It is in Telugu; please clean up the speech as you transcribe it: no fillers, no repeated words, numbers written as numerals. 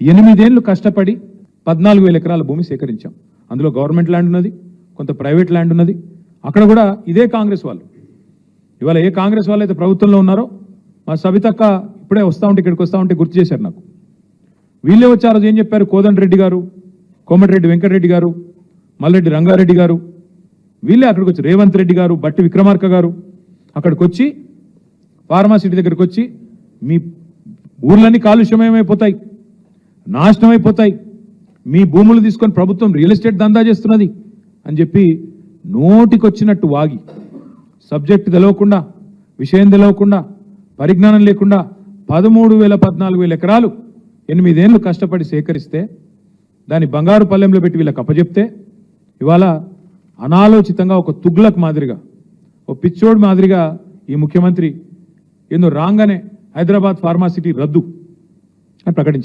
8 ఏళ్లు కష్టపడి 14,000 ఎకరాల భూమి సేకరించాం. అందులో గవర్నమెంట్ ల్యాండ్ ఉన్నది, కొంత ప్రైవేట్ ల్యాండ్ ఉన్నది. అక్కడ కూడా ఇదే కాంగ్రెస్ వాళ్ళు, ఇవాళ ఏ కాంగ్రెస్ వాళ్ళు అయితే ప్రభుత్వంలో ఉన్నారో మా సబితక్క ఇప్పుడే ఇక్కడికి వస్తూ ఉంటే గుర్తు చేశారు నాకు. వీళ్ళే వచ్చి ఆ రోజు ఏం చెప్పారు, కోదండరెడ్డి గారు, కోమటిరెడ్డి వెంకటరెడ్డి గారు, మల్రెడ్డి రంగారెడ్డి గారు, వీళ్ళే అక్కడికి వచ్చి, రేవంత్ రెడ్డి గారు, బట్టి విక్రమార్క గారు అక్కడికి వచ్చి ఫార్మాసిటీ దగ్గరికి వచ్చి మీ ఊర్లన్నీ కాలుష్యమయమైపోతాయి, నాశనం అయిపోతాయి, మీ భూములు తీసుకొని ప్రభుత్వం రియల్ ఎస్టేట్ దందా చేస్తున్నది అని చెప్పి నోటికొచ్చినట్టు వాగి, సబ్జెక్ట్ తెలవకుండా, విషయం తెలవకుండా, పరిజ్ఞానం లేకుండా 13,000-14,000 ఎకరాలు 8 ఏళ్లు కష్టపడి సేకరిస్తే దాన్ని బంగారు పల్లెంలో పెట్టి వీళ్ళకి అప్పచెప్తే ఇవాళ అనాలోచితంగా ఒక తుగ్లక్ మాదిరిగా, ఓ పిచ్చోడ్ మాదిరిగా ఈ ముఖ్యమంత్రి ఏందో రాగానే హైదరాబాద్ ఫార్మాసిటీ రద్దు అని ప్రకటించారు.